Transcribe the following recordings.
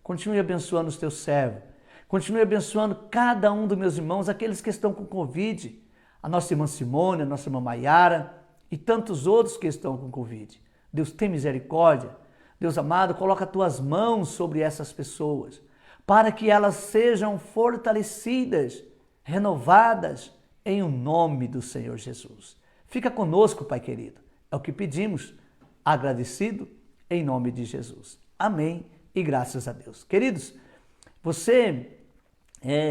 continue abençoando os teus servos, continue abençoando cada um dos meus irmãos, aqueles que estão com Covid, a nossa irmã Simone, a nossa irmã Maiara e tantos outros que estão com Covid. Deus tem misericórdia. Deus amado, coloca as tuas mãos sobre essas pessoas, para que elas sejam fortalecidas, renovadas, em o nome do Senhor Jesus. Fica conosco, Pai querido. É o que pedimos, agradecido, em nome de Jesus. Amém e graças a Deus. Queridos,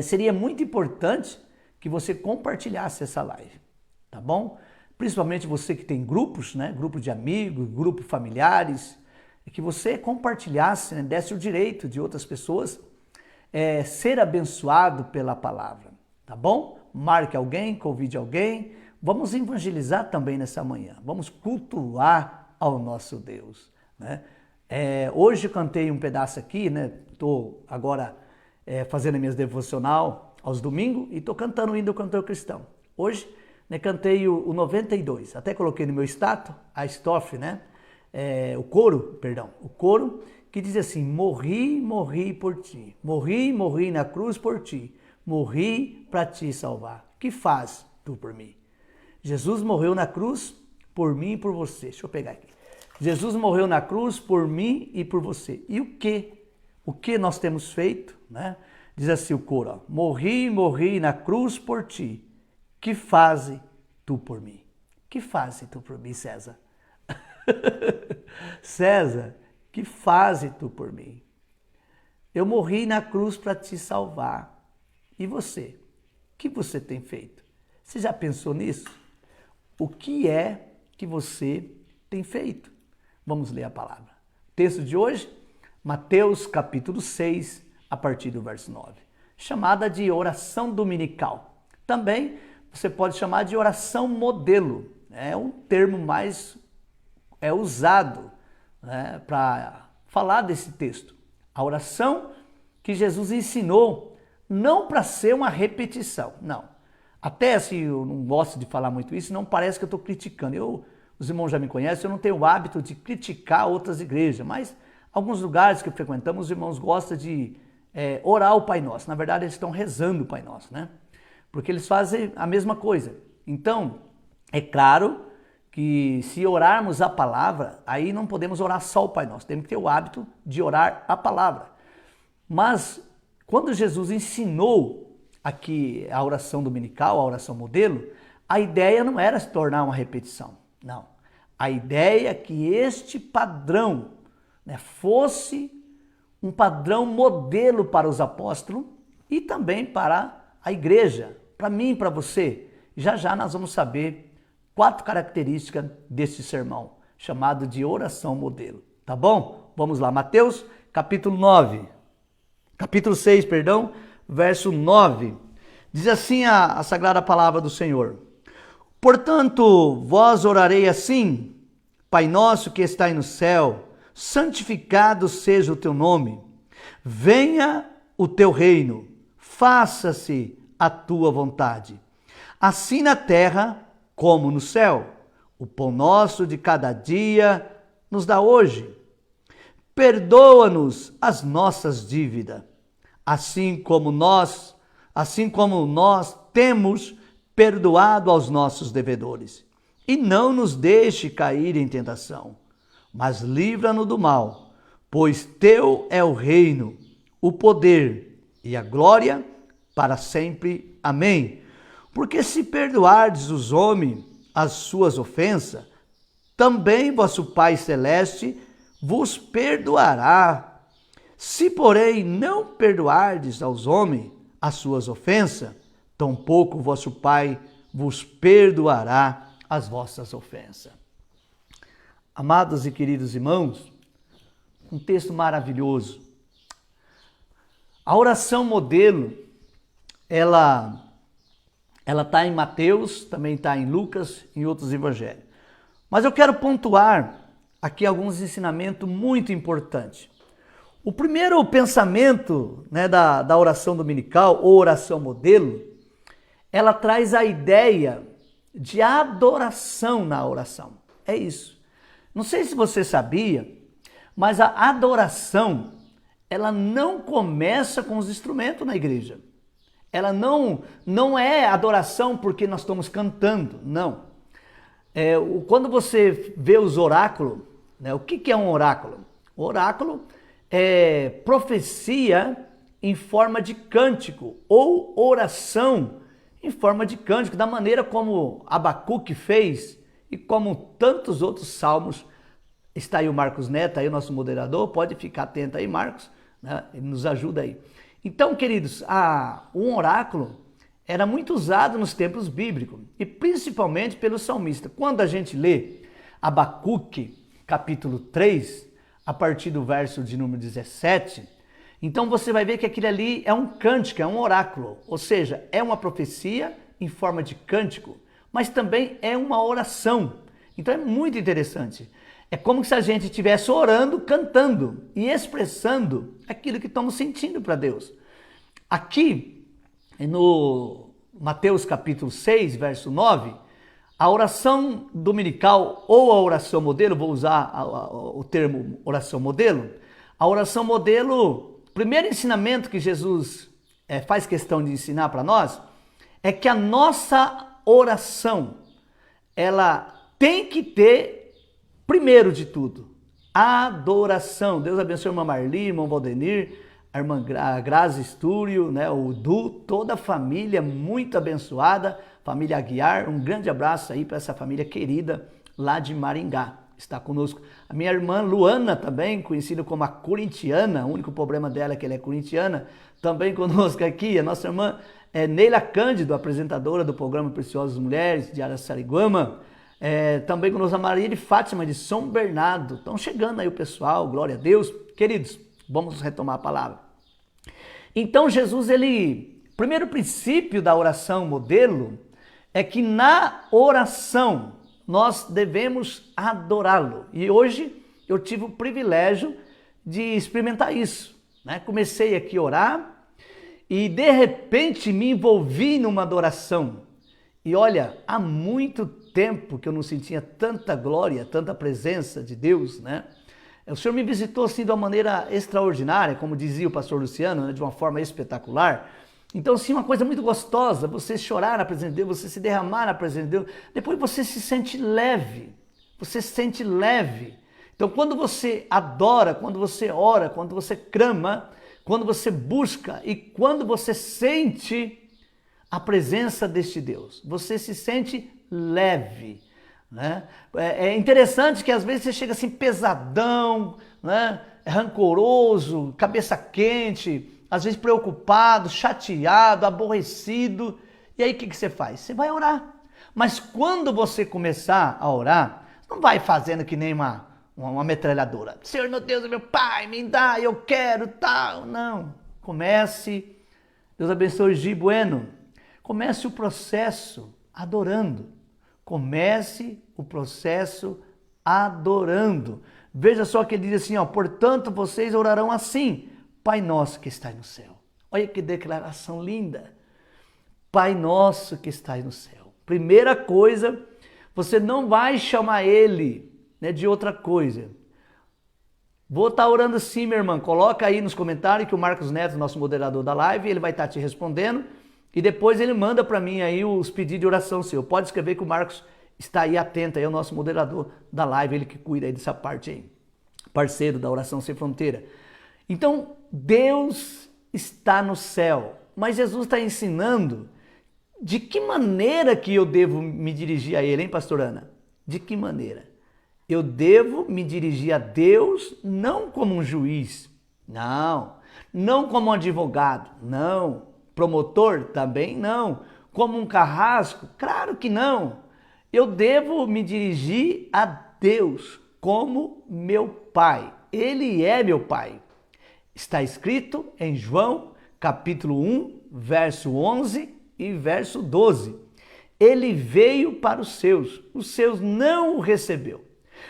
seria muito importante que você compartilhasse essa live, tá bom? Principalmente você que tem grupos, né? Grupo de amigos, grupo familiares, que você compartilhasse, né? Desse o direito de outras pessoas ser abençoado pela palavra, tá bom? Marque alguém, convide alguém, vamos evangelizar também nessa manhã, vamos cultuar ao nosso Deus, né? Hoje eu cantei um pedaço aqui, né? Estou agora fazendo minhas devocional aos domingos e estou cantando o hino do cantor cristão. Hoje, né, cantei o 92, até coloquei no meu status, a estrofe, né? O coro, que diz assim: morri, morri por ti, morri, morri na cruz por ti, morri para te salvar. Que faz tu por mim? Jesus morreu na cruz por mim e por você. Deixa eu pegar aqui. Jesus morreu na cruz por mim e por você. E o que? O que nós temos feito, né? Diz assim o coro, ó, morri, morri na cruz por ti. Que faze tu por mim? Que faze tu por mim, César? César, que faze tu por mim? Eu morri na cruz para te salvar. E você? O que você tem feito? Você já pensou nisso? O que é que você tem feito? Vamos ler a palavra. O texto de hoje, Mateus capítulo 6, a partir do verso 9. Chamada de oração dominical. Também você pode chamar de oração modelo. É um termo mais usado, né, para falar desse texto. A oração que Jesus ensinou, não para ser uma repetição, não. Até se eu não gosto de falar muito isso, não parece que eu estou criticando. Os irmãos já me conhecem, eu não tenho o hábito de criticar outras igrejas, mas alguns lugares que frequentamos, os irmãos gostam de orar o Pai Nosso. Na verdade, eles estão rezando o Pai Nosso, né? Porque eles fazem a mesma coisa. Então, é claro que se orarmos a palavra, aí não podemos orar só o Pai Nosso, temos que ter o hábito de orar a palavra. Mas, quando Jesus ensinou aqui a oração dominical, a oração modelo, a ideia não era se tornar uma repetição, não. A ideia é que este padrão, né, fosse um padrão modelo para os apóstolos e também para a igreja, para mim e para você. Já já nós vamos saber 4 características deste sermão, chamado de oração modelo, tá bom? Vamos lá, Mateus capítulo 6, verso 9. Diz assim a sagrada palavra do Senhor: portanto, vós orarei assim: Pai nosso que estais no céu, santificado seja o teu nome. Venha o teu reino, faça-se a tua vontade, assim na terra como no céu. O pão nosso de cada dia nos dá hoje. Perdoa-nos as nossas dívidas, assim como nós temos perdoado aos nossos devedores. E não nos deixe cair em tentação, mas livra-nos do mal, pois teu é o reino, o poder e a glória para sempre. Amém. Porque se perdoardes os homens as suas ofensas, também vosso Pai Celeste vos perdoará. Se, porém, não perdoardes aos homens as suas ofensas, tampouco vosso Pai vos perdoará as vossas ofensas. Amados e queridos irmãos, um texto maravilhoso. A oração modelo, ela está em Mateus, também está em Lucas, em outros evangelhos. Mas eu quero pontuar aqui alguns ensinamentos muito importantes. O primeiro pensamento, né, da oração dominical, ou oração modelo, ela traz a ideia de adoração na oração. É isso. Não sei se você sabia, mas a adoração ela não começa com os instrumentos na igreja. Ela não é adoração porque nós estamos cantando, não. Quando você vê os oráculos, né, o que é um oráculo? O oráculo é profecia em forma de cântico ou oração em forma de cântico, da maneira como Abacuque fez e como tantos outros salmos. Está aí o Marcos Neto, aí o nosso moderador, pode ficar atento aí, Marcos, né? Ele nos ajuda aí. Então, queridos, um oráculo era muito usado nos tempos bíblicos e principalmente pelo salmista. Quando a gente lê Abacuque, capítulo 3, a partir do verso de número 17, então você vai ver que aquilo ali é um cântico, é um oráculo, ou seja, é uma profecia em forma de cântico, mas também é uma oração. Então é muito interessante. É como se a gente estivesse orando, cantando e expressando aquilo que estamos sentindo para Deus. Aqui, no Mateus capítulo 6, verso 9, a oração dominical ou a oração modelo, vou usar o termo oração modelo, a oração modelo, o primeiro ensinamento que Jesus faz questão de ensinar para nós, é que a nossa oração, ela tem que ter, primeiro de tudo, adoração. Deus abençoe a irmã Marli, irmão Valdenir, a irmã Grazi Estúrio, né, o Du, toda a família muito abençoada, família Aguiar, um grande abraço aí para essa família querida lá de Maringá, está conosco. A minha irmã Luana também, conhecida como a corintiana, o único problema dela é que ela é corintiana, também conosco aqui, a nossa irmã Neila Cândido, apresentadora do programa Preciosas Mulheres, de Araçariguama, também conosco a Maria de Fátima, de São Bernardo. Estão chegando aí o pessoal, glória a Deus. Queridos, vamos retomar a palavra. Então Jesus, primeiro princípio da oração modelo é que na oração nós devemos adorá-lo. E hoje eu tive o privilégio de experimentar isso, né? Comecei aqui a orar e de repente me envolvi numa adoração. E olha, há muito tempo que eu não sentia tanta glória, tanta presença de Deus, né? O Senhor me visitou assim de uma maneira extraordinária, como dizia o pastor Luciano, né? De uma forma espetacular. Então, sim, uma coisa muito gostosa, você chorar na presença de Deus, você se derramar na presença de Deus, depois você se sente leve, você se sente leve. Então, quando você adora, quando você ora, quando você clama, quando você busca e quando você sente a presença deste Deus, você se sente leve, né? É interessante que às vezes você chega assim pesadão, né? Rancoroso, cabeça quente, às vezes preocupado, chateado, aborrecido. E aí o que você faz? Você vai orar. Mas quando você começar a orar, não vai fazendo que nem uma metralhadora. Senhor, meu Deus, meu Pai, me dá, eu quero, tal. Não. Comece, Deus abençoe Gi Bueno. Comece o processo adorando. Comece o processo adorando. Veja só que ele diz assim, ó, portanto vocês orarão assim, Pai nosso que estás no céu. Olha que declaração linda. Pai nosso que estás no céu. Primeira coisa, você não vai chamar ele, né, de outra coisa. Vou estar orando assim, minha irmã. Coloca aí nos comentários que o Marcos Neto, nosso moderador da live, ele vai estar te respondendo. E depois ele manda para mim aí os pedidos de oração seu. Pode escrever que o Marcos está aí atento, aí é o nosso moderador da live, ele que cuida aí dessa parte aí. Parceiro da Oração Sem Fronteira. Então, Deus está no céu. Mas Jesus está ensinando de que maneira que eu devo me dirigir a ele, hein, pastor Ana? De que maneira? Eu devo me dirigir a Deus não como um juiz, não como um advogado, não. Promotor? Também não. Como um carrasco? Claro que não. Eu devo me dirigir a Deus como meu Pai. Ele é meu Pai. Está escrito em João, capítulo 1, verso 11 e verso 12. Ele veio para os seus não o recebeu.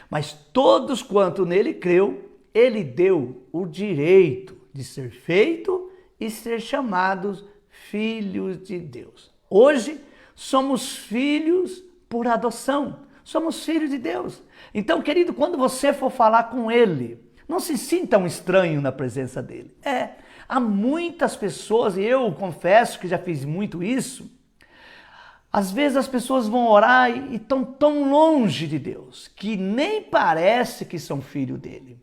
Mas todos quanto nele creu, ele deu o direito de ser feito e ser chamados filhos de Deus. Hoje somos filhos por adoção, somos filhos de Deus. Então, querido, quando você for falar com ele, Não se sinta um estranho na presença dele. Há muitas pessoas, e eu confesso que já fiz muito isso, às vezes as pessoas vão orar e estão tão longe de Deus, que nem parece que são filho dele.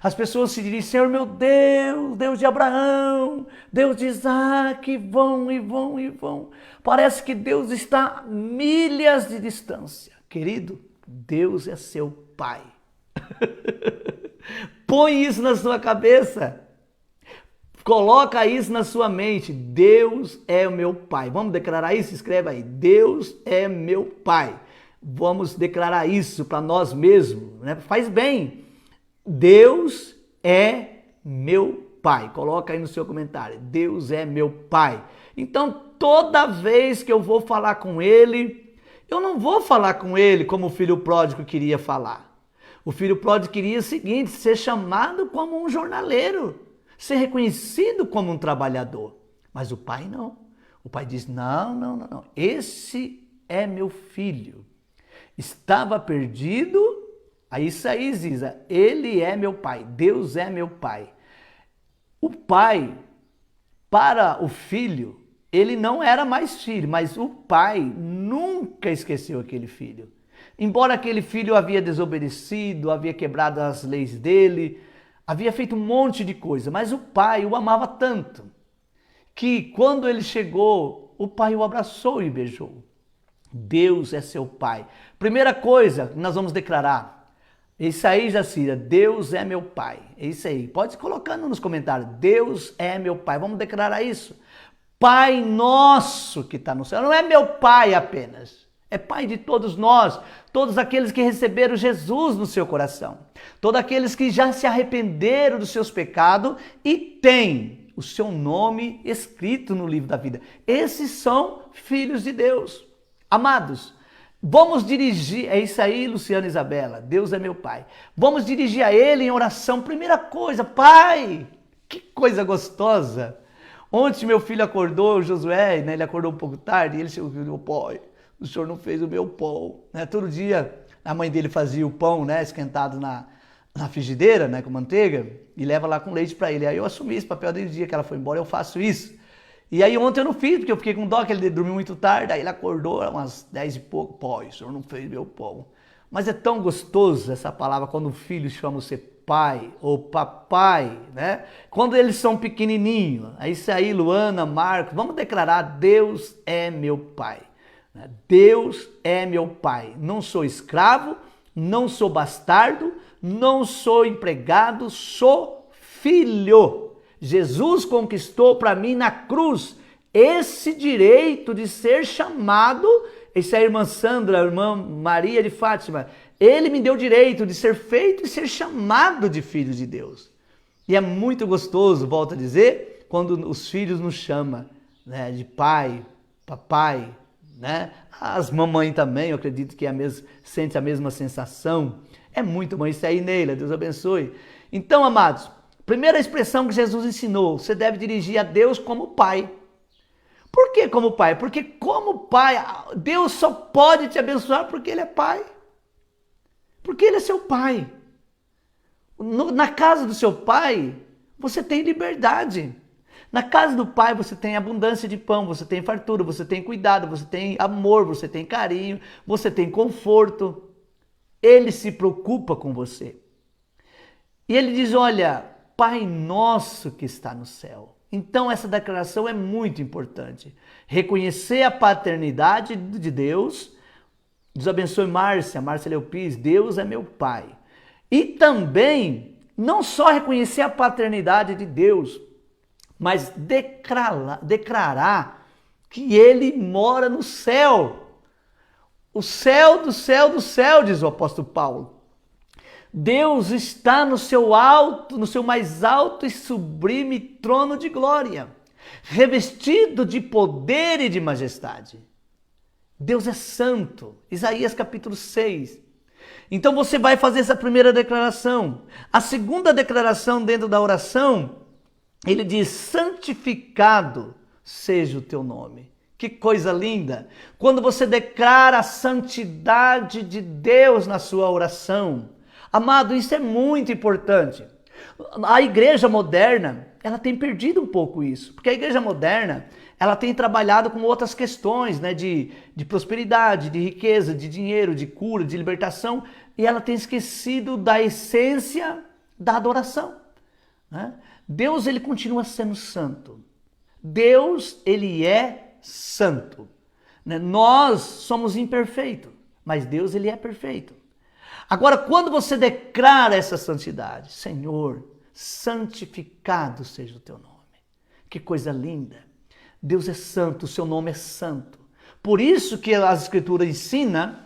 As pessoas se dirigem, Senhor meu Deus, Deus de Abraão, Deus de Isaac, e vão, e vão, e vão. Parece que Deus está a milhas de distância. Querido, Deus é seu Pai. Põe isso na sua cabeça. Coloca isso na sua mente. Deus é o meu Pai. Vamos declarar isso? Escreve aí. Deus é meu Pai. Vamos declarar isso para nós mesmos, né? Faz bem. Deus é meu Pai. Coloca aí no seu comentário. Deus é meu Pai. Então, toda vez que eu vou falar com Ele, eu não vou falar com Ele como o filho pródigo queria falar. O filho pródigo queria o seguinte, ser chamado como um jornaleiro, ser reconhecido como um trabalhador. Mas o pai não. O pai diz, não. Esse é meu filho. Estava perdido. Isso aí, Ziza, ele é meu pai. Deus é meu pai. O pai, para o filho, ele não era mais filho, mas o pai nunca esqueceu aquele filho. Embora aquele filho havia desobedecido, havia quebrado as leis dele, havia feito um monte de coisa, mas o pai o amava tanto, que quando ele chegou, o pai o abraçou e beijou. Deus é seu pai. Primeira coisa que nós vamos declarar, é isso aí, Jacira, Deus é meu pai. É isso aí, pode ir colocando nos comentários, Deus é meu pai. Vamos declarar isso. Pai nosso que está no céu, não é meu pai apenas. É Pai de todos nós, todos aqueles que receberam Jesus no seu coração, todos aqueles que já se arrependeram dos seus pecados e têm o seu nome escrito no livro da vida. Esses são filhos de Deus. Amados, vamos dirigir, é isso aí, Luciana e Isabela, Deus é meu Pai. Vamos dirigir a Ele em oração. Primeira coisa, Pai, que coisa gostosa. Ontem meu filho acordou, o Josué, né, ele acordou um pouco tarde e ele chegou e falou, pai, o senhor não fez o meu pão, né? Todo dia a mãe dele fazia o pão, né, esquentado na frigideira, né, com manteiga, e leva lá com leite para ele. Aí eu assumi esse papel desde o dia que ela foi embora, eu faço isso. E aí ontem eu não fiz, porque eu fiquei com dó, que ele dormiu muito tarde, aí ele acordou, umas 10 e pouco, pai, o senhor não fez meu pão. Mas é tão gostoso essa palavra quando o filho chama você pai ou papai, né? Quando eles são pequenininhos, é isso aí, Luana, Marcos, vamos declarar, Deus é meu pai. Deus é meu pai, não sou escravo, não sou bastardo, não sou empregado, sou filho. Jesus conquistou para mim na cruz esse direito de ser chamado, essa é a irmã Sandra, a irmã Maria de Fátima, ele me deu o direito de ser feito e ser chamado de filho de Deus. E é muito gostoso, volto a dizer, quando os filhos nos chamam, né, de pai, papai, né? As mamães também, eu acredito que sente a mesma sensação. É muito bom isso aí, Neila, Deus abençoe. Então, amados, primeira expressão que Jesus ensinou, você deve dirigir a Deus como pai. Por que como pai? Porque como pai, Deus só pode te abençoar porque Ele é pai. Porque Ele é seu pai. Na casa do seu pai, você tem liberdade. Na casa do pai você tem abundância de pão, você tem fartura, você tem cuidado, você tem amor, você tem carinho, você tem conforto. Ele se preocupa com você. E ele diz, olha, Pai nosso que está no céu. Então essa declaração é muito importante. Reconhecer a paternidade de Deus. Deus abençoe Márcia Leopis, Deus é meu Pai. E também, não só reconhecer a paternidade de Deus, mas declarar que Ele mora no céu. O céu do céu do céu, diz o apóstolo Paulo. Deus está no seu mais alto e sublime trono de glória, revestido de poder e de majestade. Deus é santo. Isaías capítulo 6. Então você vai fazer essa primeira declaração. A segunda declaração dentro da oração, ele diz, santificado seja o teu nome. Que coisa linda! Quando você declara a santidade de Deus na sua oração. Amado, isso é muito importante. A igreja moderna, ela tem perdido um pouco isso, porque a igreja moderna, ela tem trabalhado com outras questões, né, de prosperidade, de riqueza, de dinheiro, de cura, de libertação, e ela tem esquecido da essência da adoração, né? Deus, ele continua sendo santo. Deus, ele é santo, né? Nós somos imperfeitos, mas Deus, ele é perfeito. Agora, quando você declara essa santidade, Senhor, santificado seja o teu nome. Que coisa linda. Deus é santo, o seu nome é santo. Por isso que as Escrituras ensinam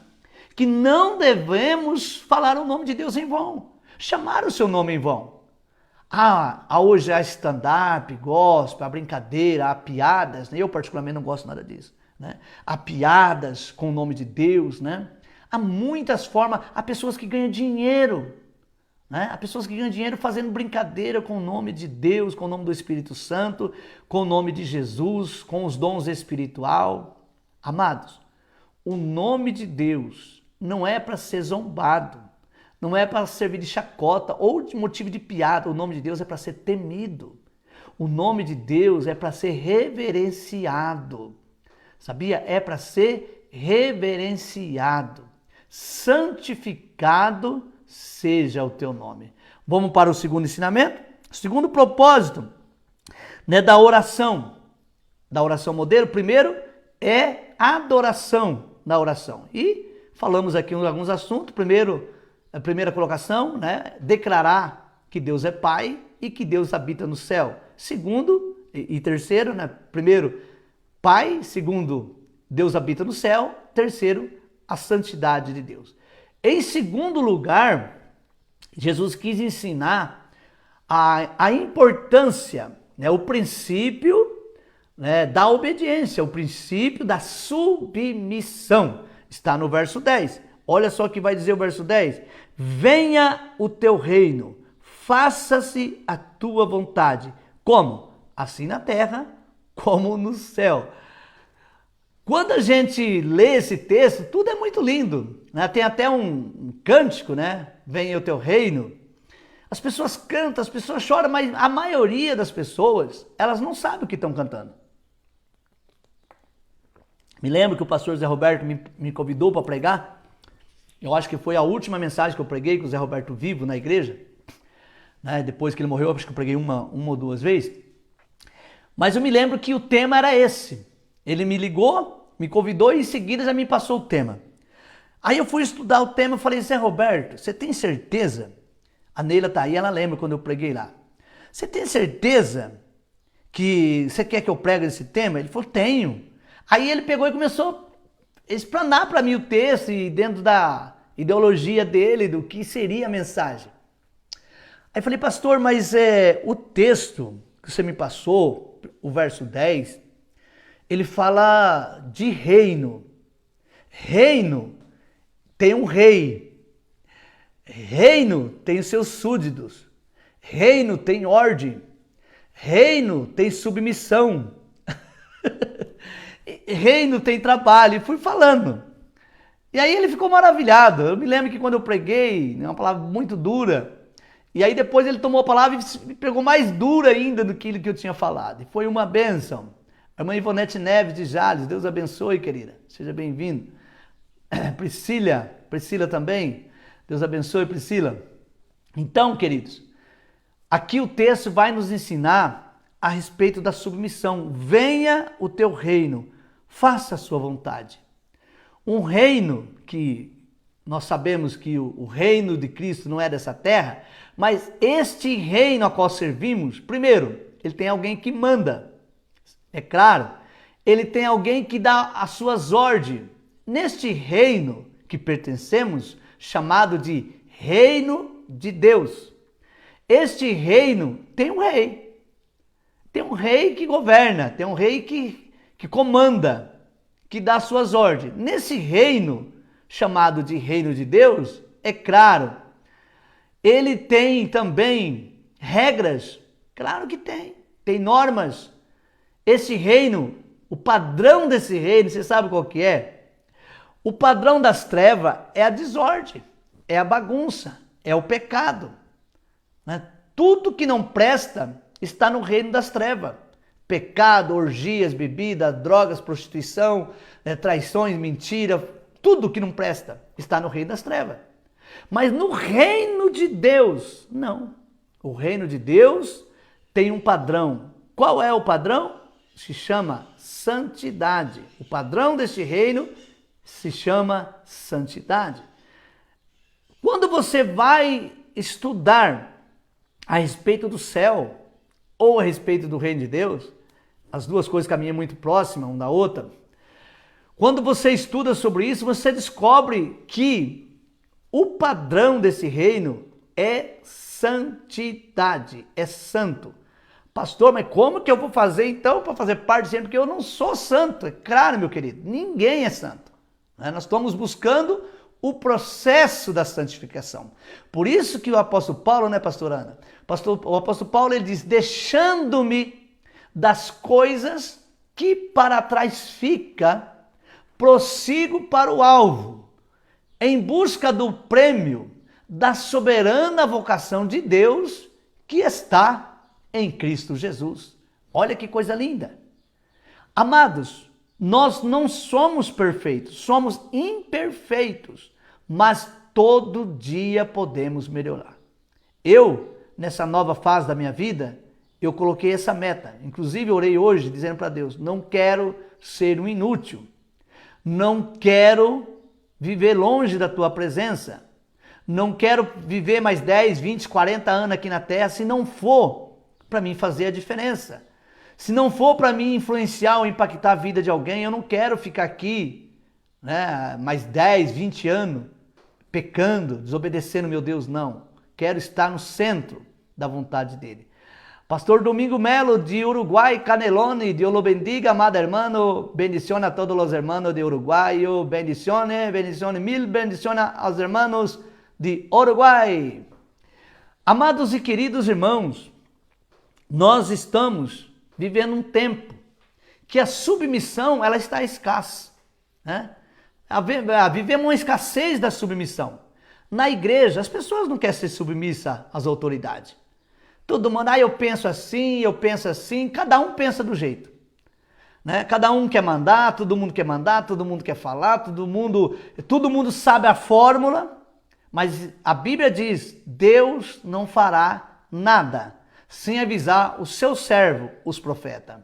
que não devemos falar o nome de Deus em vão, chamar o seu nome em vão. Hoje há stand-up, gospel, há brincadeira, há piadas, né? Eu particularmente não gosto nada disso, né? Há piadas com o nome de Deus, né? Há muitas formas, há pessoas que ganham dinheiro, né? Há pessoas que ganham dinheiro fazendo brincadeira com o nome de Deus, com o nome do Espírito Santo, com o nome de Jesus, com os dons espiritual. Amados, o nome de Deus não é para ser zombado, não é para servir de chacota ou de motivo de piada. O nome de Deus é para ser temido. O nome de Deus é para ser reverenciado. Sabia? É para ser reverenciado. Santificado seja o teu nome. Vamos para o segundo ensinamento? O segundo propósito, né, da oração modelo. Primeiro é adoração na oração. E falamos aqui alguns assuntos. Primeiro, a primeira colocação, né, declarar que Deus é Pai e que Deus habita no céu. Segundo e terceiro, né, primeiro, Pai. Segundo, Deus habita no céu. Terceiro, a santidade de Deus. Em segundo lugar, Jesus quis ensinar a importância, né, o princípio, né, da obediência, o princípio da submissão. Está no verso 10. Olha só o que vai dizer o verso 10. Venha o teu reino, faça-se a tua vontade. Como? Assim na terra, como no céu. Quando a gente lê esse texto, tudo é muito lindo, né? Tem até um cântico, né? Venha o teu reino. As pessoas cantam, as pessoas choram, mas a maioria das pessoas, elas não sabem o que estão cantando. Me lembro que o pastor Zé Roberto me convidou para pregar. Eu acho que foi a última mensagem que eu preguei com o Zé Roberto vivo na igreja, né? Depois que ele morreu, eu acho que eu preguei uma ou duas vezes. Mas eu me lembro que o tema era esse. Ele me ligou, me convidou e em seguida já me passou o tema. Aí eu fui estudar o tema e falei, Zé Roberto, você tem certeza? A Neila tá aí, ela lembra quando eu preguei lá. Você tem certeza que você quer que eu pregue esse tema? Ele falou, tenho. Aí ele pegou e começou a explanar para mim o texto e dentro da ideologia dele, do que seria a mensagem. Aí eu falei, pastor, mas o texto que você me passou, o verso 10, ele fala de reino. Reino tem um rei. Reino tem os seus súditos. Reino tem ordem. Reino tem submissão. Reino tem trabalho. E fui falando. E aí ele ficou maravilhado. Eu me lembro que quando eu preguei, uma palavra muito dura, e aí depois ele tomou a palavra e me pegou mais dura ainda do que aquilo que eu tinha falado. E foi uma bênção. A irmã Ivonete Neves de Jales, Deus abençoe, querida. Seja bem-vindo. Priscila também. Deus abençoe, Priscila. Então, queridos, aqui o texto vai nos ensinar a respeito da submissão. Venha o teu reino, faça a sua vontade. Um reino que nós sabemos que o reino de Cristo não é dessa terra, mas este reino a qual servimos, primeiro, ele tem alguém que manda. É claro, ele tem alguém que dá as suas ordens. Neste reino que pertencemos, chamado de reino de Deus. Este reino tem um rei. Tem um rei que governa, tem um rei que comanda, que dá as suas ordens. Nesse reino, chamado de reino de Deus, é claro, ele tem também regras. Claro que tem. Tem normas. Esse reino, o padrão desse reino, você sabe qual que é? O padrão das trevas é a desordem, é a bagunça, é o pecado, né? tudo que não presta está no reino das trevas. Pecado, orgias, bebida, drogas, prostituição, traições, mentira, tudo que não presta está no reino das trevas. Mas no reino de Deus, não. O reino de Deus tem um padrão. Qual é o padrão? Se chama santidade. O padrão deste reino se chama santidade. Quando você vai estudar a respeito do céu ou a respeito do reino de Deus, as duas coisas caminham muito próximas uma da outra. Quando você estuda sobre isso, você descobre que o padrão desse reino é santidade, é santo. Pastor, mas como que eu vou fazer então para fazer parte dele? Porque eu não sou santo. É claro, meu querido, ninguém é santo. Nós estamos buscando o processo da santificação. Por isso que o apóstolo Paulo, né, pastor Ana? O apóstolo Paulo, ele diz, deixando-me das coisas que para trás fica, prossigo para o alvo, em busca do prêmio da soberana vocação de Deus que está em Cristo Jesus. Olha que coisa linda. Amados, nós não somos perfeitos, somos imperfeitos, mas todo dia podemos melhorar. Eu, nessa nova fase da minha vida, eu coloquei essa meta. Inclusive, eu orei hoje dizendo para Deus, não quero ser um inútil, não quero viver longe da tua presença, não quero viver mais 10, 20, 40 anos aqui na terra se não for para mim fazer a diferença. Se não for para mim influenciar ou impactar a vida de alguém, eu não quero ficar aqui, né, mais 10, 20 anos pecando, desobedecendo meu Deus, não. Quero estar no centro da vontade dele. Pastor Domingo Melo, de Uruguai, Canelone, Dios lo bendiga, amado hermano, bendición a todos los hermanos de Uruguay, bendiciones, mil bendiciones aos hermanos de Uruguai. Amados e queridos irmãos, nós estamos vivendo um tempo que a submissão ela está escassa, né? Vivemos uma escassez da submissão. Na igreja, as pessoas não querem ser submissas às autoridades. Todo mundo, eu penso assim, cada um pensa do jeito. Né? Cada um quer mandar, todo mundo quer falar, todo mundo sabe a fórmula, mas a Bíblia diz, Deus não fará nada sem avisar o seu servo, os profetas.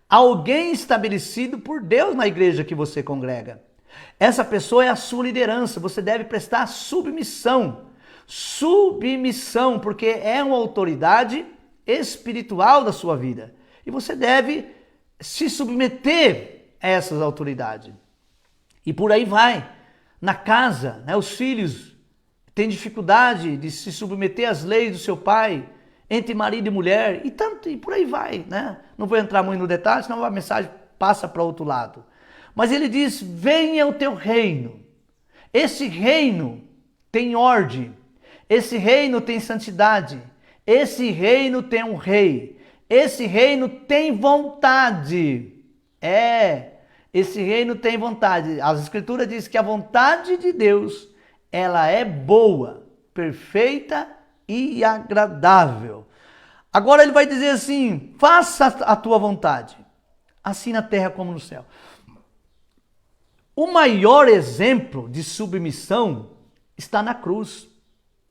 Alguém estabelecido por Deus na igreja que você congrega. Essa pessoa é a sua liderança, você deve prestar submissão. Submissão, porque é uma autoridade espiritual da sua vida. E você deve se submeter a essas autoridades. E por aí vai. Na casa, né, os filhos têm dificuldade de se submeter às leis do seu pai, entre marido e mulher, e por aí vai, né? Não vou entrar muito no detalhe, senão a mensagem passa para outro lado. Mas ele diz, venha o teu reino. Esse reino tem ordem, esse reino tem santidade, esse reino tem um rei, esse reino tem vontade. Esse reino tem vontade. As escrituras dizem que a vontade de Deus, ela é boa, perfeita e agradável. Agora ele vai dizer assim, faça a tua vontade, assim na terra como no céu. O maior exemplo de submissão está na cruz.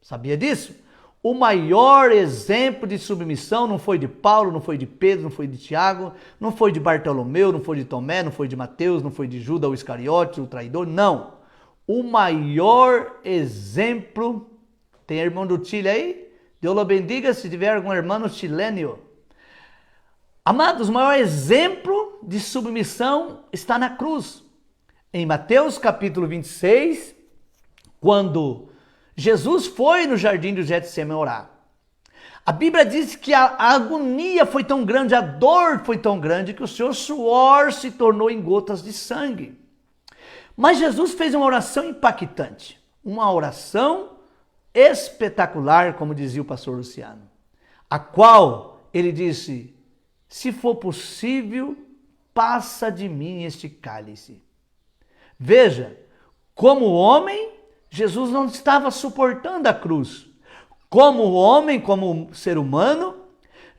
Sabia disso? O maior exemplo de submissão não foi de Paulo, não foi de Pedro, não foi de Tiago, não foi de Bartolomeu, não foi de Tomé, não foi de Mateus, não foi de Judas o Iscariote, o traidor, não. O maior exemplo, tem irmão do Chile aí? Deus lo bendiga se tiver algum irmão chileno. Amados, o maior exemplo de submissão está na cruz. Em Mateus capítulo 26, quando Jesus foi no jardim do Getsemane orar. A Bíblia diz que a agonia foi tão grande, a dor foi tão grande, que o seu suor se tornou em gotas de sangue. Mas Jesus fez uma oração impactante, uma oração espetacular, como dizia o pastor Luciano, a qual ele disse, se for possível, passa de mim este cálice. Veja, como homem, Jesus não estava suportando a cruz. como homem, como ser humano,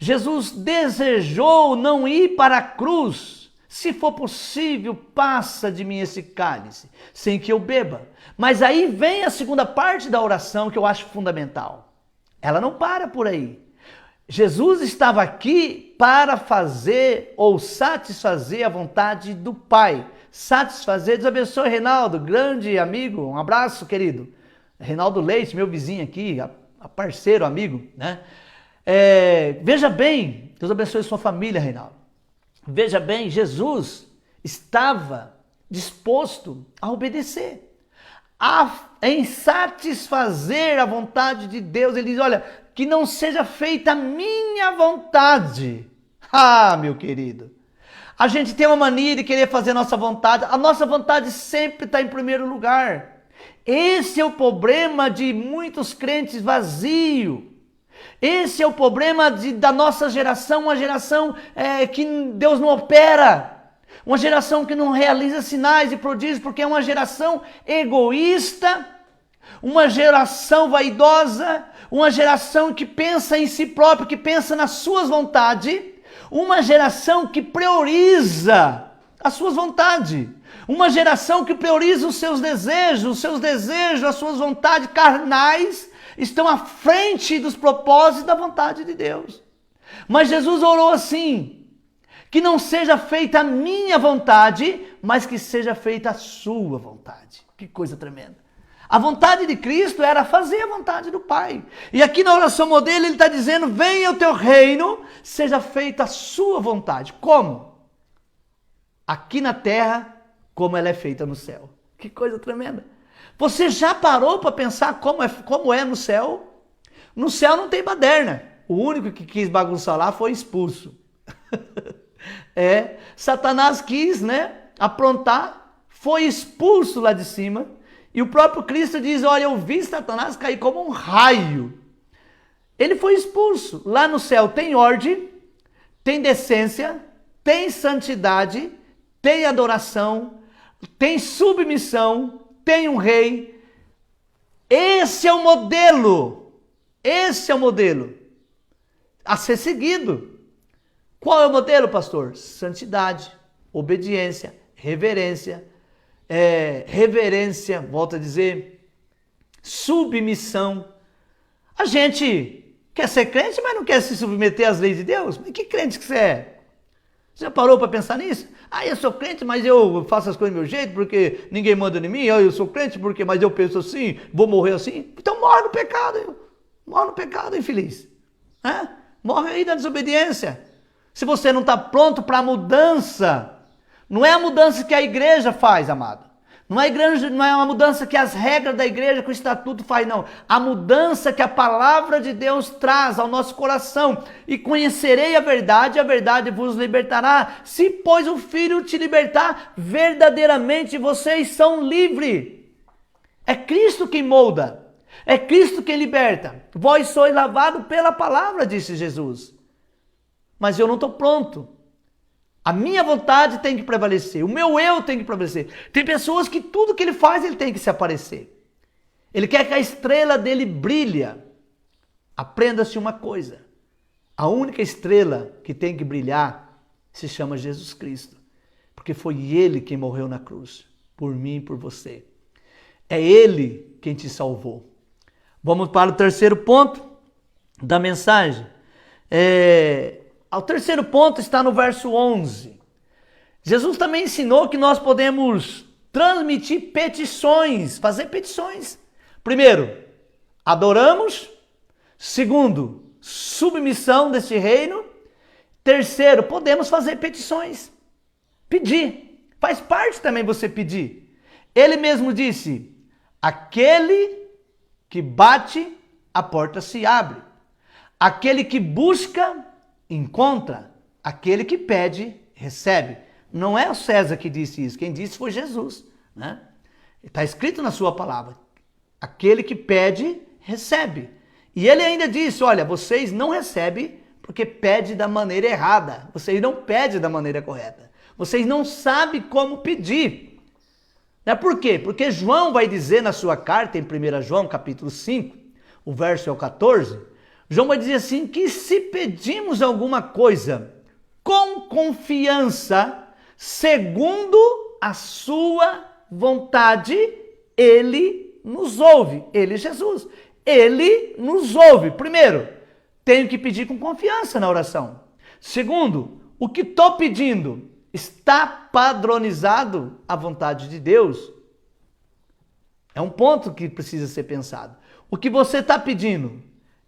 Jesus desejou não ir para a cruz. Se for possível, passa de mim esse cálice, sem que eu beba. Mas aí vem a segunda parte da oração que eu acho fundamental. Ela não para por aí. Jesus estava aqui para fazer ou satisfazer a vontade do Pai. Satisfazer, Deus abençoe, Reinaldo, grande amigo, um abraço, querido. Reinaldo Leite, meu vizinho aqui, parceiro, amigo, né? Veja bem, Deus abençoe sua família, Reinaldo. Veja bem, Jesus estava disposto a obedecer, em satisfazer a vontade de Deus. Ele diz, olha, que não seja feita a minha vontade. Ah, meu querido, a gente tem uma mania de querer fazer a nossa vontade sempre está em primeiro lugar. Esse é o problema de muitos crentes vazios. Esse é o problema da nossa geração, uma geração que Deus não opera. Uma geração que não realiza sinais e prodígios, porque é uma geração egoísta, uma geração vaidosa, uma geração que pensa em si próprio, que pensa nas suas vontades, uma geração que prioriza as suas vontades, uma geração que prioriza os seus desejos, as suas vontades carnais estão à frente dos propósitos da vontade de Deus. Mas Jesus orou assim, que não seja feita a minha vontade, mas que seja feita a sua vontade. Que coisa tremenda. A vontade de Cristo era fazer a vontade do Pai. E aqui na oração modelo ele está dizendo, venha o teu reino, seja feita a sua vontade. Como? Aqui na terra, como ela é feita no céu. Que coisa tremenda. Você já parou para pensar como é no céu? No céu não tem baderna. O único que quis bagunçar lá foi expulso. Satanás quis, aprontar, foi expulso lá de cima. E o próprio Cristo diz, olha, eu vi Satanás cair como um raio. Ele foi expulso. Lá no céu tem ordem, tem decência, tem santidade, tem adoração, tem submissão, tem um rei. Esse é o modelo a ser seguido. Qual é o modelo, pastor? Santidade, obediência, reverência, volto a dizer, submissão. A gente quer ser crente, mas não quer se submeter às leis de Deus. Mas que crente que você é? Você já parou para pensar nisso? Eu sou crente, mas eu faço as coisas do meu jeito, porque ninguém manda em mim. Eu sou crente, mas eu penso assim, vou morrer assim. Então morre no pecado, infeliz. Morre aí na desobediência. Se você não está pronto para a mudança, não é a mudança que a igreja faz, amado. Não é uma mudança que as regras da igreja, que o estatuto faz, não. A mudança que a palavra de Deus traz ao nosso coração. E conhecerei a verdade vos libertará. Se, pois, o Filho te libertar, verdadeiramente vocês são livres. É Cristo quem molda. É Cristo quem liberta. Vós sois lavados pela palavra, disse Jesus. Mas eu não estou pronto. A minha vontade tem que prevalecer, o meu eu tem que prevalecer. Tem pessoas que tudo que ele faz, ele tem que se aparecer. Ele quer que a estrela dele brilhe. Aprenda-se uma coisa, a única estrela que tem que brilhar se chama Jesus Cristo. Porque foi ele quem morreu na cruz, por mim e por você. É ele quem te salvou. Vamos para o terceiro ponto da mensagem. O terceiro ponto está no verso 11. Jesus também ensinou que nós podemos transmitir petições, fazer petições. Primeiro, adoramos. Segundo, submissão deste reino. Terceiro, podemos fazer petições. Pedir. Faz parte também você pedir. Ele mesmo disse, aquele que bate, a porta se abre. Aquele que busca, encontra. Aquele que pede, recebe. Não é o César que disse isso, quem disse foi Jesus, né? Está escrito na sua palavra, aquele que pede, recebe. E ele ainda disse, olha, vocês não recebem porque pedem da maneira errada, vocês não pedem da maneira correta, vocês não sabem como pedir. Por quê? Porque João vai dizer na sua carta, em 1 João capítulo 5, o verso é o 14, João vai dizer assim, que se pedimos alguma coisa com confiança, segundo a sua vontade, ele nos ouve. Ele, Jesus, ele nos ouve. Primeiro, tenho que pedir com confiança na oração. Segundo, o que estou pedindo está padronizado à vontade de Deus? É um ponto que precisa ser pensado. O que você está pedindo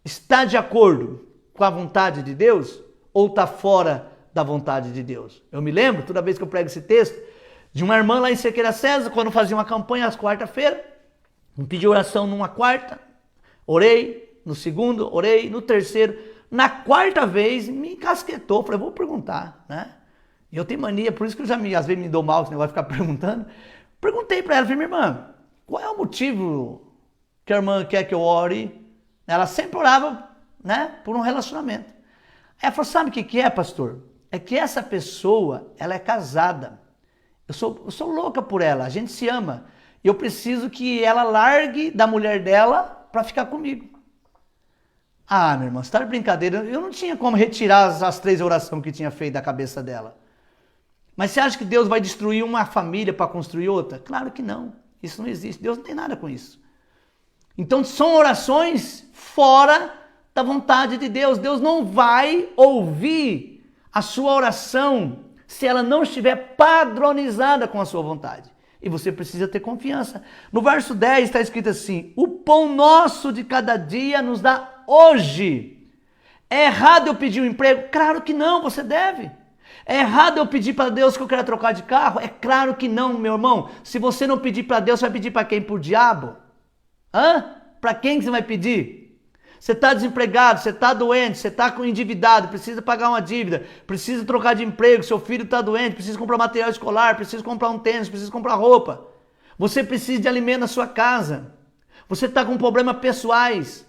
está de acordo com a vontade de Deus ou está fora da vontade de Deus? Eu me lembro, toda vez que eu prego esse texto, de uma irmã lá em Cerqueira César, quando fazia uma campanha às quarta-feiras, me pediu oração numa quarta, orei, no segundo, orei, no terceiro, na quarta vez me encasquetou, falei, vou perguntar, né? E eu tenho mania, por isso que eu já às vezes me dou mal, esse negócio de ficar perguntando. Perguntei para ela, falei, minha irmã, qual é o motivo que a irmã quer que eu ore? Ela sempre orava, né, por um relacionamento. Aí ela falou, sabe o que é, pastor? É que essa pessoa, ela é casada. Eu sou louca por ela, a gente se ama. E eu preciso que ela largue da mulher dela para ficar comigo. Ah, minha irmã, você está de brincadeira. Eu não tinha como retirar as 3 orações que tinha feito da cabeça dela. Mas você acha que Deus vai destruir uma família para construir outra? Claro que não. Isso não existe. Deus não tem nada com isso. Então são orações fora da vontade de Deus. Deus não vai ouvir a sua oração se ela não estiver padronizada com a sua vontade. E você precisa ter confiança. No verso 10 está escrito assim, o pão nosso de cada dia nos dá hoje. É errado eu pedir um emprego? Claro que não, você deve. É errado eu pedir para Deus que eu quero trocar de carro? É claro que não, meu irmão. Se você não pedir para Deus, você vai pedir para quem? Para o diabo? Para quem que você vai pedir? Você está desempregado, você está doente, você está endividado, precisa pagar uma dívida, precisa trocar de emprego, seu filho está doente, precisa comprar material escolar, precisa comprar um tênis, precisa comprar roupa. Você precisa de alimento na sua casa. Você está com problemas pessoais.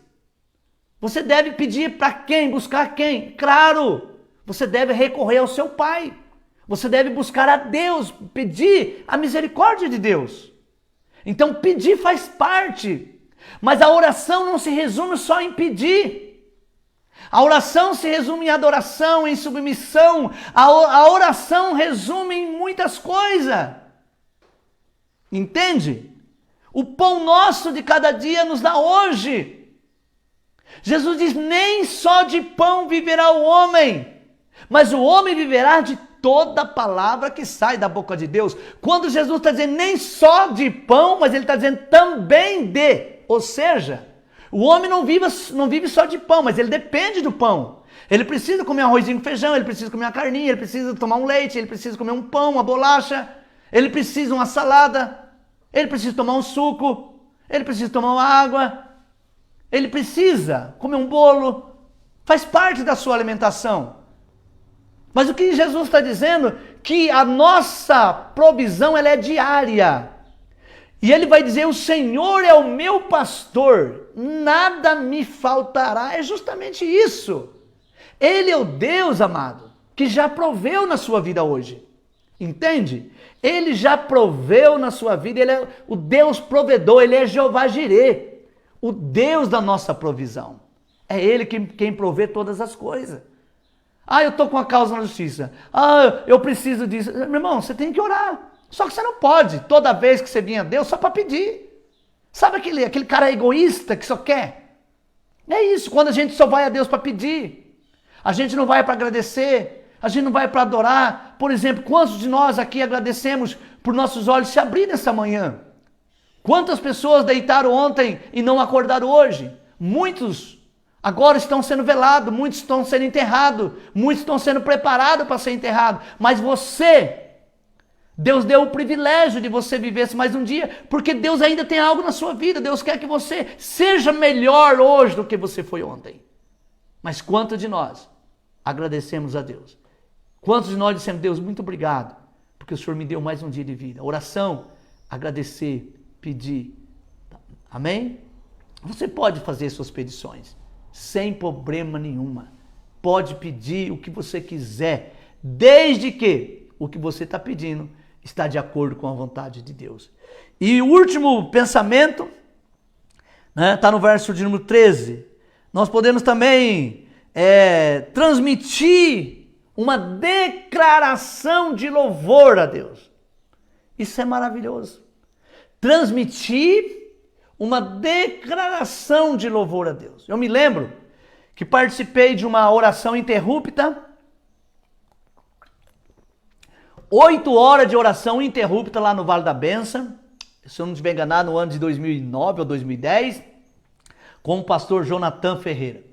Você deve pedir para quem? Buscar quem? Claro! Você deve recorrer ao seu Pai. Você deve buscar a Deus, pedir a misericórdia de Deus. Então pedir faz parte. Mas a oração não se resume só em pedir. A oração se resume em adoração, em submissão. A oração resume em muitas coisas. Entende? O pão nosso de cada dia nos dá hoje. Jesus diz, nem só de pão viverá o homem, mas o homem viverá de toda palavra que sai da boca de Deus. Quando Jesus está dizendo nem só de pão, mas ele está dizendo também de. Ou seja, o homem não vive só de pão, mas ele depende do pão. Ele precisa comer um arrozinho com feijão, ele precisa comer uma carninha, ele precisa tomar um leite, ele precisa comer um pão, uma bolacha, ele precisa uma salada, ele precisa tomar um suco, ele precisa tomar uma água, ele precisa comer um bolo, faz parte da sua alimentação. Mas o que Jesus está dizendo? Que a nossa provisão ela é diária. E ele vai dizer, o Senhor é o meu pastor, nada me faltará. É justamente isso. Ele é o Deus, amado, que já proveu na sua vida hoje. Entende? Ele já proveu na sua vida, ele é o Deus provedor, ele é Jeová Jirê, o Deus da nossa provisão. É ele quem provê todas as coisas. Ah, eu estou com a causa na justiça. Ah, eu preciso disso. Meu irmão, você tem que orar. Só que você não pode, toda vez que você vinha a Deus, só para pedir. Sabe aquele cara egoísta que só quer? É isso, quando a gente só vai a Deus para pedir. A gente não vai para agradecer, a gente não vai para adorar. Por exemplo, quantos de nós aqui agradecemos por nossos olhos se abrir nessa manhã? Quantas pessoas deitaram ontem e não acordaram hoje? Muitos agora estão sendo velados, muitos estão sendo enterrados, muitos estão sendo preparados para ser enterrados. Mas você... Deus deu o privilégio de você viver mais um dia, porque Deus ainda tem algo na sua vida. Deus quer que você seja melhor hoje do que você foi ontem. Mas quantos de nós agradecemos a Deus? Quantos de nós dissemos, Deus, muito obrigado, porque o Senhor me deu mais um dia de vida. Oração, agradecer, pedir. Amém? Você pode fazer suas petições, sem problema nenhuma. Pode pedir o que você quiser, desde que o que você está pedindo está de acordo com a vontade de Deus. E o último pensamento Está no verso de número 13. Nós podemos também transmitir uma declaração de louvor a Deus. Isso é maravilhoso. Transmitir uma declaração de louvor a Deus. Eu me lembro que participei de uma oração interrupta, 8 horas de oração interrupta lá no Vale da Bênção, se eu não estiver enganado, no ano de 2009 ou 2010, com o pastor Jonathan Ferreira.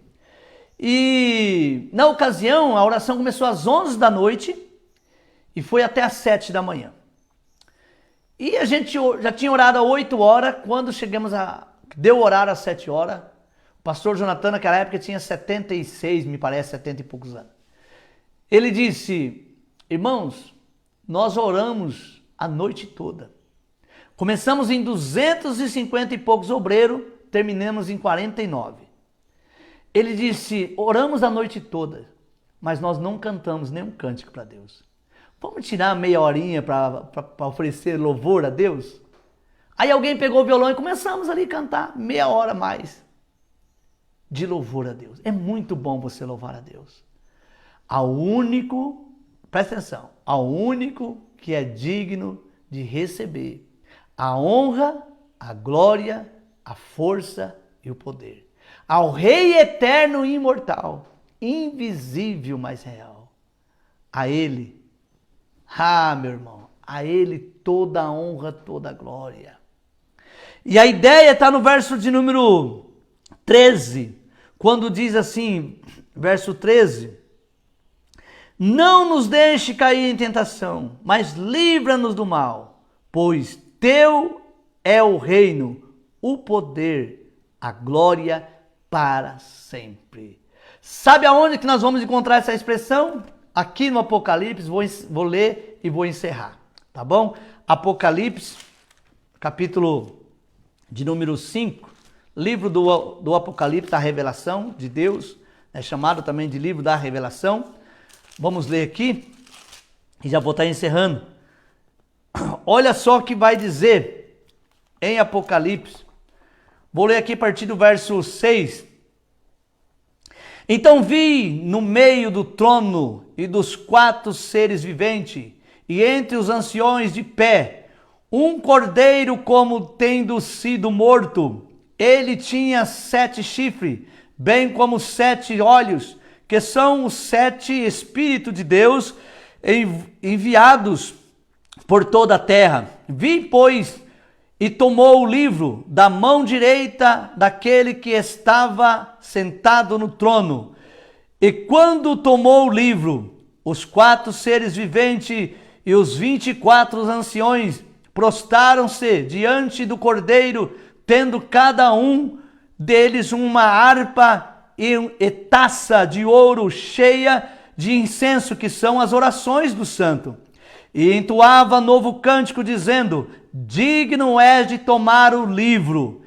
E na ocasião, a oração começou às 11 da noite e foi até às 7 da manhã. E a gente já tinha orado às 8 horas, quando deu o horário às 7 horas, o pastor Jonathan naquela época tinha 76, me parece, 70 e poucos anos. Ele disse: irmãos, nós oramos a noite toda. Começamos em 250 e poucos obreiros, terminamos em 49. Ele disse: oramos a noite toda, mas nós não cantamos nenhum cântico para Deus. Vamos tirar meia horinha para oferecer louvor a Deus? Aí alguém pegou o violão e começamos ali a cantar meia hora mais de louvor a Deus. É muito bom você louvar a Deus. Presta atenção, ao único que é digno de receber a honra, a glória, a força e o poder. Ao Rei eterno e imortal, invisível, mas real. A Ele, meu irmão, a Ele toda a honra, toda a glória. E a ideia está no verso de número 13, quando diz assim, verso 13: não nos deixe cair em tentação, mas livra-nos do mal, pois teu é o reino, o poder, a glória para sempre. Sabe aonde que nós vamos encontrar essa expressão? Aqui no Apocalipse, vou ler e vou encerrar, tá bom? Apocalipse, capítulo de número 5, livro do Apocalipse, a revelação de Deus, é chamado também de livro da revelação. Vamos ler aqui e já vou estar encerrando. Olha só o que vai dizer em Apocalipse. Vou ler aqui a partir do verso 6. Então vi no meio do trono e dos 4 seres viventes, e entre os anciões de pé, um cordeiro como tendo sido morto. Ele tinha 7 chifres, bem como 7 olhos, que são os 7 Espíritos de Deus enviados por toda a terra. Vi, pois, e tomou o livro da mão direita daquele que estava sentado no trono. E quando tomou o livro, os 4 seres viventes e os 24 anciões prostaram-se diante do cordeiro, tendo cada um deles uma harpa e taça de ouro cheia de incenso, que são as orações do santo. E entoava novo cântico, dizendo: digno és de tomar o livro.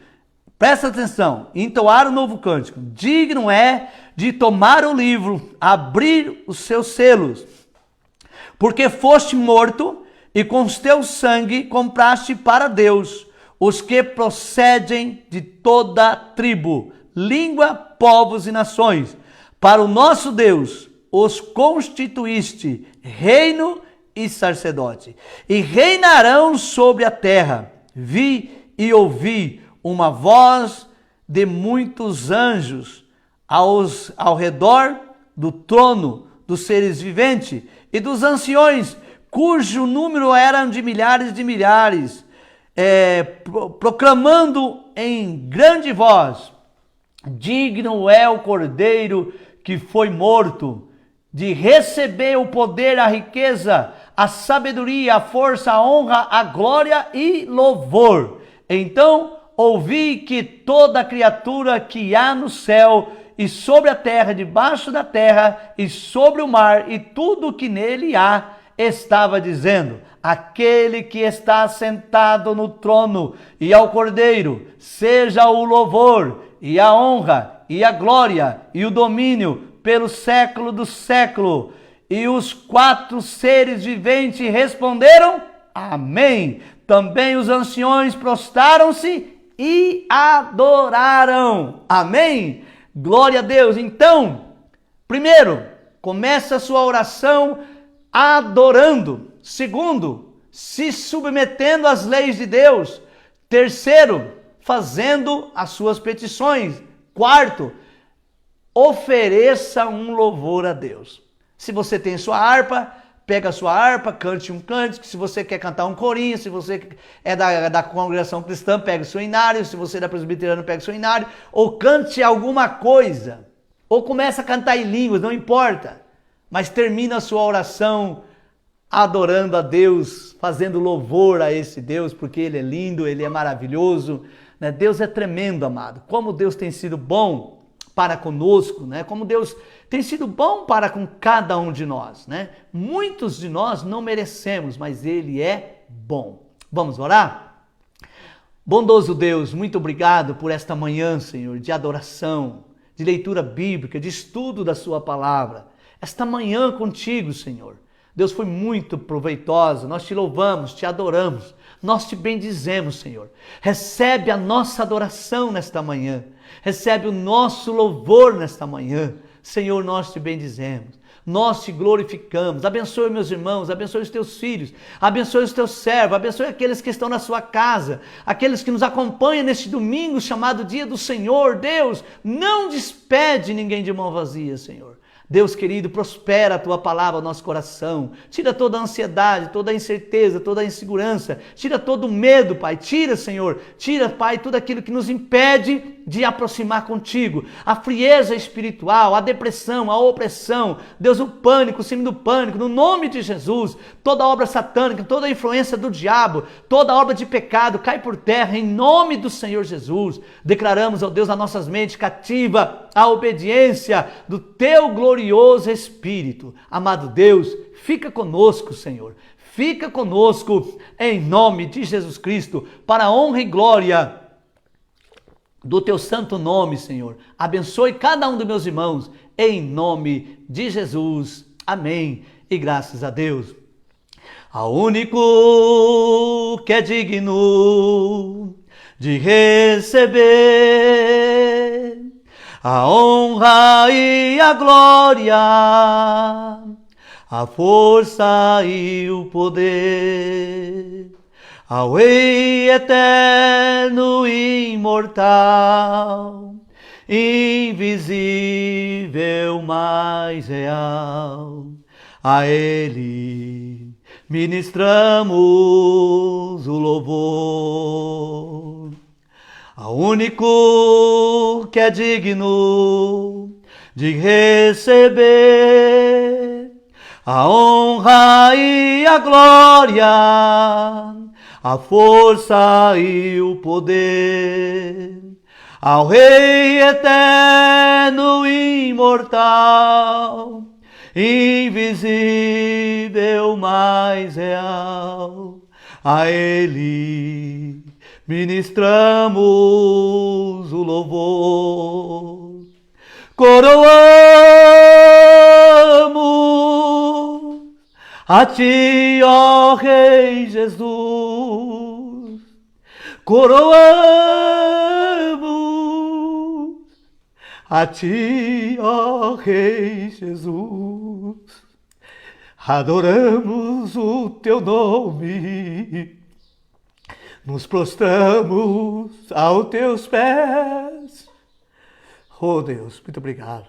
Presta atenção, entoar o novo cântico. Digno é de tomar o livro, abrir os seus selos. Porque foste morto e com teu sangue compraste para Deus os que procedem de toda tribo, língua, povos e nações. Para o nosso Deus os constituíste reino e sacerdote, e reinarão sobre a terra. Vi e ouvi uma voz de muitos anjos ao redor do trono dos seres viventes e dos anciões, cujo número eram de milhares, proclamando em grande voz: digno é o cordeiro que foi morto de receber o poder, a riqueza, a sabedoria, a força, a honra, a glória e louvor. Então ouvi que toda criatura que há no céu e sobre a terra, debaixo da terra e sobre o mar e tudo que nele há, estava dizendo: aquele que está sentado no trono e ao Cordeiro, seja o louvor e a honra e a glória e o domínio pelo século do século. E os 4 seres viventes responderam: amém. Também os anciões prostaram-se e adoraram. Amém? Glória a Deus. Então, primeiro, começa a sua oração adorando. Segundo, se submetendo às leis de Deus. Terceiro, fazendo as suas petições. Quarto, ofereça um louvor a Deus. Se você tem sua harpa, pega a sua harpa, cante um cântico. Se você quer cantar um corinho, se você é da congregação cristã, pega o seu inário. Se você é da presbiteriana, pega o seu inário. Ou cante alguma coisa. Ou começa a cantar em línguas, não importa. Mas termina a sua oração adorando a Deus, fazendo louvor a esse Deus, porque Ele é lindo, Ele é maravilhoso. Né? Deus é tremendo, amado. Como Deus tem sido bom para conosco, né? Como Deus tem sido bom para com cada um de nós, né? Muitos de nós não merecemos, mas Ele é bom. Vamos orar? Bondoso Deus, muito obrigado por esta manhã, Senhor, de adoração, de leitura bíblica, de estudo da Sua palavra. Esta manhã contigo, Senhor. Deus, foi muito proveitosa. Nós te louvamos, te adoramos, nós te bendizemos, Senhor. Recebe a nossa adoração nesta manhã. Recebe o nosso louvor nesta manhã. Senhor, nós te bendizemos, nós te glorificamos. Abençoe meus irmãos, abençoe os teus filhos, abençoe os teus servos, abençoe aqueles que estão na sua casa, aqueles que nos acompanham neste domingo chamado Dia do Senhor. Deus, não despede ninguém de mão vazia, Senhor. Deus querido, prospera a Tua palavra no nosso coração. Tira toda a ansiedade, toda a incerteza, toda a insegurança. Tira todo o medo, Pai. Tira, Senhor. Tira, Pai, tudo aquilo que nos impede de aproximar contigo. A frieza espiritual, a depressão, a opressão. Deus, o pânico, o síndrome do pânico. No nome de Jesus, toda obra satânica, toda a influência do diabo, toda obra de pecado cai por terra em nome do Senhor Jesus. Declaramos, ó Deus, as nossas mentes cativa a obediência do Teu glorioso Espírito. Amado Deus, fica conosco, Senhor. Fica conosco em nome de Jesus Cristo, para a honra e glória do Teu santo nome, Senhor. Abençoe cada um dos meus irmãos, em nome de Jesus. Amém. E graças a Deus. Ao único que é digno de receber a honra e a glória, a força e o poder, ao Rei eterno e imortal, invisível, mais real, a Ele ministramos o louvor. Ao único que é digno de receber a honra e a glória, a força e o poder, ao Rei eterno e imortal, invisível, mais real, a Ele ministramos o louvor. Coroamos a Ti, ó Rei Jesus. Coroamos a Ti, ó Rei Jesus. Adoramos o Teu nome. Nos prostramos aos Teus pés. Oh Deus, muito obrigado.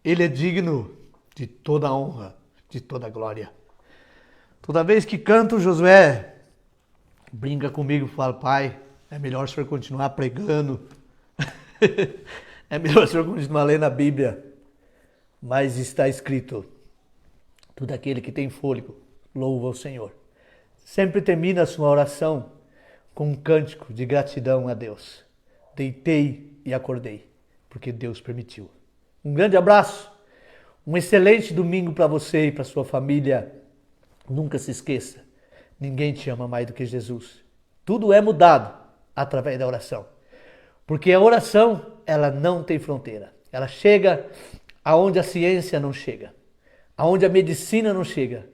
Ele é digno de toda a honra, de toda a glória. Toda vez que canto, Josué brinca comigo e fala: Pai, é melhor o Senhor continuar pregando. É melhor o Senhor continuar lendo a Bíblia. Mas está escrito: todo aquele que tem fôlego, louva o Senhor. Sempre termina a sua oração com um cântico de gratidão a Deus. Deitei e acordei, porque Deus permitiu. Um grande abraço, Um excelente domingo para você e para sua família. Nunca se esqueça, ninguém te ama mais do que Jesus. Tudo é mudado através da oração. Porque a oração, ela não tem fronteira. Ela chega aonde a ciência não chega, aonde a medicina não chega,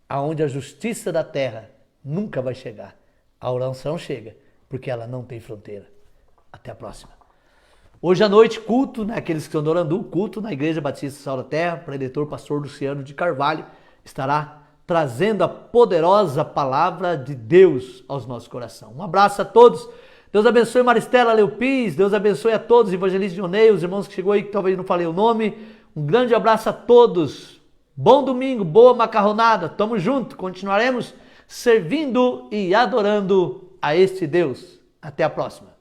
aonde a justiça da terra nunca vai chegar. A oração chega, porque ela não tem fronteira. Até a próxima. Hoje à noite, culto, né, aqueles que estão do Orandu, culto na Igreja Batista Sal da Terra, preletor pastor Luciano de Carvalho, estará trazendo a poderosa palavra de Deus aos nossos corações. Um abraço a todos. Deus abençoe Maristela Leopis, Deus abençoe a todos, evangelista Dionei, os irmãos que chegou aí que talvez não falei o nome. Um grande abraço a todos. Bom domingo, boa macarronada. Tamo junto, continuaremos servindo e adorando a este Deus. Até a próxima.